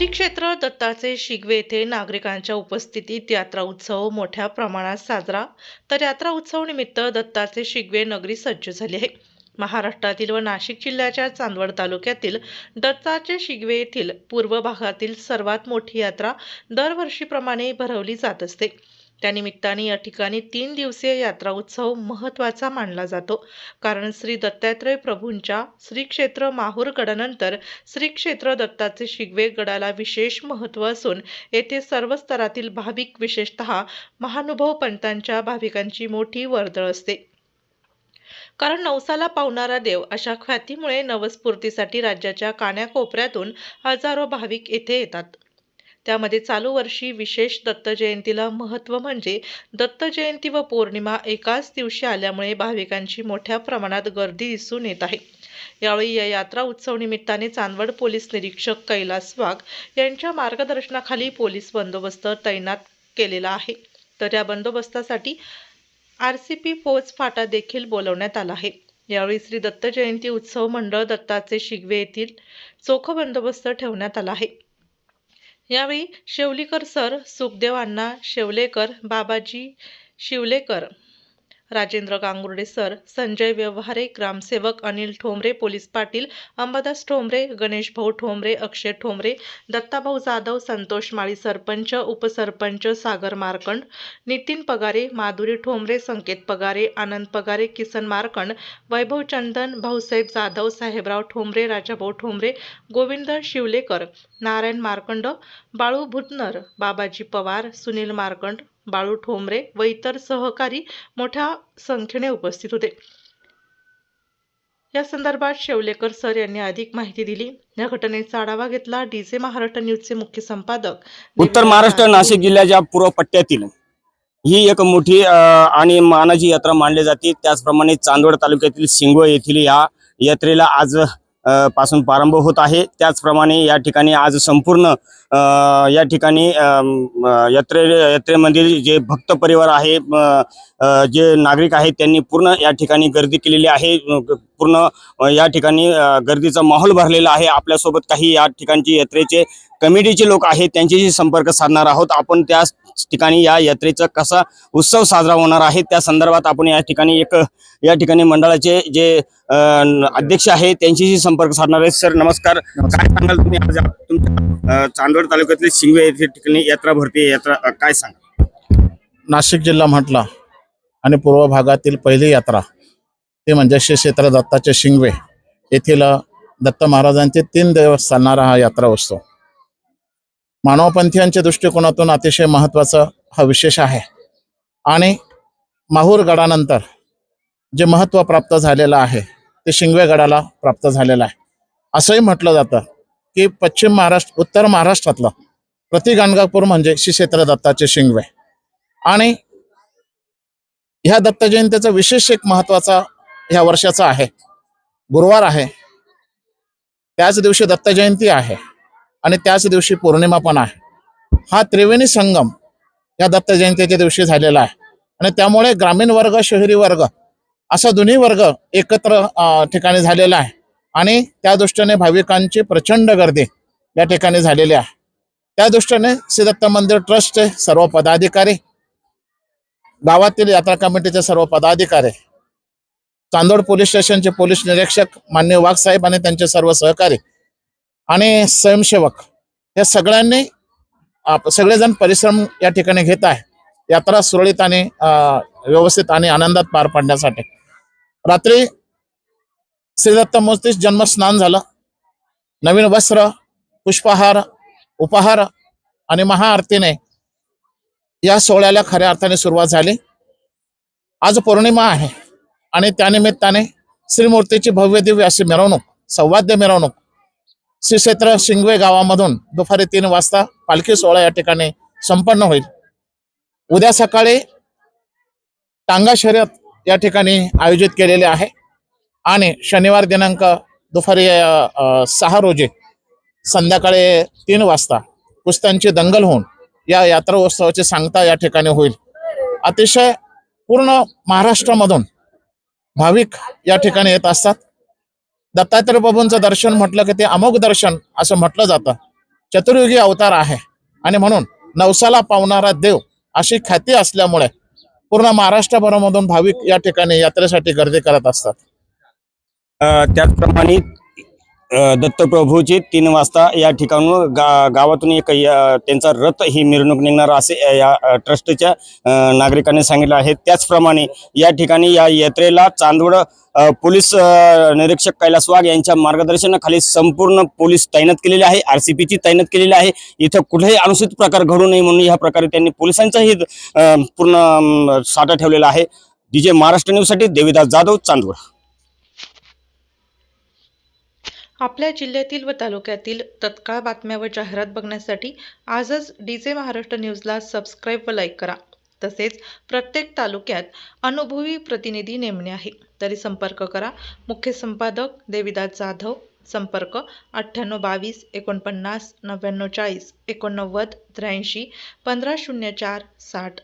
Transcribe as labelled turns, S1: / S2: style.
S1: श्री क्षेत्र दत्ताचे शिगवे येथे नागरिकांच्या उपस्थितीत यात्रा उत्सव मोठ्या प्रमाणात साजरा. तर यात्रा उत्सव निमित्त दत्ताचे शिगवे नगरी सज्ज झाली आहे. महाराष्ट्रातील व नाशिक जिल्ह्याच्या चांदवड तालुक्यातील दत्ताचे शिगवे येथील पूर्व भागातील सर्वात मोठी यात्रा दरवर्षीप्रमाणे भरवली जात असते. त्यानिमित्ताने या ठिकाणी 3 दिवसीय यात्रा उत्सव महत्त्वाचा मानला जातो. कारण श्री दत्तात्रय प्रभूंच्या श्री क्षेत्र माहूर गडानंतर श्री क्षेत्र दत्ताचे शिगवे गडाला विशेष महत्त्व असून येथे सर्व स्तरातील भाविक, विशेषतः महानुभाव पंथांच्या भाविकांची मोठी वर्दळ असते. कारण नवसाला पावणारा देव अशा ख्यातीमुळे नवस्फूर्तीसाठी राज्याच्या कानाकोपऱ्यातून हजारो भाविक येथे येतात. त्यामध्ये चालू वर्षी विशेष दत्त जयंतीला महत्त्व म्हणजे दत्त जयंती व पौर्णिमा एकाच दिवशी आल्यामुळे भाविकांची मोठ्या प्रमाणात गर्दी दिसून येत आहे. यावेळी या यात्रा उत्सव निमित्ताने चांदवड पोलीस निरीक्षक कैलास वाघ यांच्या मार्गदर्शनाखाली पोलीस बंदोबस्त तैनात केलेला आहे. तर या बंदोबस्तासाठी RCP फौज फाटा देखील बोलवण्यात आला आहे. यावेळी श्री दत्त जयंती उत्सव मंडळ दत्ताचे शिगवे येथील चोख बंदोबस्त ठेवण्यात आला आहे. यावेळी शेवलीकर सर, सुखदेव अण्णा शेवलेकर, बाबाजी शिवलेकर, राजेंद्र गांगुर्डे सर, संजय व्यवहारे, ग्रामसेवक अनिल ठोंबरे, पोलीस पाटील अंबादास ठोंबरे, गणेश भाऊ ठोंबरे, अक्षय ठोंबरे, दत्ताभाऊ जाधव, संतोष माळी सरपंच, उपसरपंच सागर मार्कंड, नितीन पगारे, माधुरी ठोंबरे, संकेत पगारे, आनंद पगारे, किसन मार्कंड, वैभव चंदन, भाऊसाहेब जाधव, साहेबराव ठोंबरे, राजाभाऊ ठोंबरे, गोविंद शिवलेकर, नारायण मार्कंड, बाळू भुतनर, बाबाजी पवार, सुनील मार्कंड, बाळू ठोंबरे व इतर सहकारी मोठ्या संख्येने उपस्थित होते. या संदर्भात शेवलेकर सर यांनी अधिक माहिती दिली. या घटनेचा आढावा घेतला डीजे महाराष्ट्र न्यूजचे मुख्य संपादक
S2: उत्तर महाराष्ट्र नाशिक जिल्ह्याच्या पूर्व पट्ट्यातील ही एक मोठी आणि मानाची यात्रा मानली जाते. त्याचप्रमाणे चांदवड तालुक्यातील शिंगवे येथील या यात्रेला आज पासून प्रारंभ होत आहे. त्याचप्रमाणे या ठिकाणी आज संपूर्ण या ठिकाणी यात्रेमध्ये जे भक्त परिवार आहे, जे नागरिक आहेत, त्यांनी पूर्ण या ठिकाणी गर्दी केलेली आहे. पूर्ण या ठिकाणी गर्दीचा माहोल भरलेला आहे. आपल्यासोबत काही या ठिकाणचे यात्रेचे कमिटीचे लोक आहेत, त्यांच्याशी संपर्क साधणार आहोत. आपण त्या ठिकाणी या यात्रेचा कसा उत्सव साजरा होणार आहे त्या संदर्भात आपण या ठिकाणी मंडळाचे जे अध्यक्ष आहेत त्यांच्याशी संपर्क साधणार आहेत. सर नमस्कार, काय सांगाल तुम्ही आज तुमच्या चांदवड तालुक्यातील शिंगवे येथे ठिकाणी यात्रा भरते, यात्रा काय सांगा?
S3: नाशिक जिल्हा म्हटला आणि पूर्व भागातील पहिली यात्रा ते म्हणजे श्री क्षेत्र दत्ताचे शिंगवे येथील दत्त महाराजांचे 3 दिवस चालणारा हा यात्रा उत्सव मानवपंथीयांच्या दृष्टिकोनातून अतिशय महत्त्वाचा हा विशेष आहे. आणि माहूर गडानंतर जे महत्त्व प्राप्त झालेलं आहे ते शिंगवे गडाला प्राप्त झालेलं आहे. असंही म्हटलं जातं की पश्चिम महाराष्ट्र, उत्तर महाराष्ट्रातलं प्रतिगाणगापूर म्हणजे श्री क्षेत्र दत्ताचे शिंगवे. आणि ह्या दत्त जयंतीचा विशेष एक महत्त्वाचा ह्या वर्षाचा आहे. गुरुवार आहे, त्याच दिवशी दत्त जयंती आहे आणि त्याच दिवशी पौर्णिमा पण आहे. हा त्रिवेणी संगम या दत्त जयंतीच्या दिवशी झालेला आहे. आणि त्यामुळे ग्रामीण वर्ग, शहरी वर्ग असा दोन्ही वर्ग एकत्र ठिकाणी झालेला आहे. आणि त्या दृष्टीने भाविकांची प्रचंड गर्दी या ठिकाणी झालेली आहे. त्या दृष्टीने श्री दत्त मंदिर ट्रस्टचे सर्व पदाधिकारी, गावातील यात्रा कमिटीचे सर्व पदाधिकारी, चांदोड पोलीस स्टेशनचे पोलीस निरीक्षक माननीय वाघ साहेब आणि त्यांचे सर्व सहकारी आणि स्वयंसेवक या सगळ्यांनी सगळेजण परिश्रम या ठिकाणी घेत आहे यात्रा सुरळीत आणि व्यवस्थित आणि आनंदात पार पाडण्यासाठी. रात्री श्री दत्त मूर्तीस जन्मस्नान झालं. नवीन वस्त्र, पुष्पहार, उपहार आणि महाआरतीने या सोहळ्याला खऱ्या अर्थाने सुरुवात झाली. आज पौर्णिमा आहे आणि त्यानिमित्ताने श्रीमूर्तीची भव्य दिव्य अशी मिरवणूक, सौवाद्य मिरवणूक श्री क्षेत्र शिंगवे गावामधून दुपारी 3 वाजता पालखी सोहळा या ठिकाणी संपन्न होईल. उद्या सकाळी टांगा शर्यत या ठिकाणी आयोजित केलेले आहे आणि शनिवार दिनांक दुपारी 6 रोजी संध्याकाळी 3 वाजता कुस्त्यांची दंगल होऊन या यात्रा उत्सवाची सांगता या ठिकाणी होईल. अतिशय पूर्ण महाराष्ट्रामधून भाविक या ठिकाणी येत असतात. दत्तात्रय बाबूंचं दर्शन म्हटलं की ते अमोघ दर्शन असं म्हटलं जातं. चतुर्युगी अवतार आहे आणि म्हणून नवसाला पावणारा देव अशी ख्याती असल्यामुळे पूर्ण महाराष्ट्रभरामधून भाविक या ठिकाणी यात्रेसाठी गर्दी करत असतात.
S2: त्याचप्रमाणे दत्तप्रभूची 3 वाजता या ठिकाणून गावातून एक त्यांचा रथ ही मिरवणूक निघणार असे या ट्रस्टच्या नागरिकांनी सांगितलं आहे. त्याचप्रमाणे या ठिकाणी या यात्रेला चांदवड पोलीस निरीक्षक कैलास वाघ यांच्या मार्गदर्शनाखाली संपूर्ण पोलीस तैनात केलेले आहे. RCPची तैनात केलेली आहे. इथं कुठेही अनुचित प्रकार घडू नये म्हणून ह्या प्रकारे त्यांनी पोलिसांचाही पूर्ण साठा ठेवलेला आहे. DJ महाराष्ट्र न्यूजसाठी देविदास जाधव, चांदवड.
S1: आपल्या जिल्ह्यातील व तालुक्यातील तत्काळ बातम्या व जाहिरात बघण्यासाठी आजच DJ महाराष्ट्र न्यूजला सबस्क्राईब व लाईक करा. तसेच प्रत्येक तालुक्यात अनुभवी प्रतिनिधी नेमणे आहे, तरी संपर्क करा. मुख्य संपादक देविदास जाधव. संपर्क 9822 49 99 40 89 83 1504 60.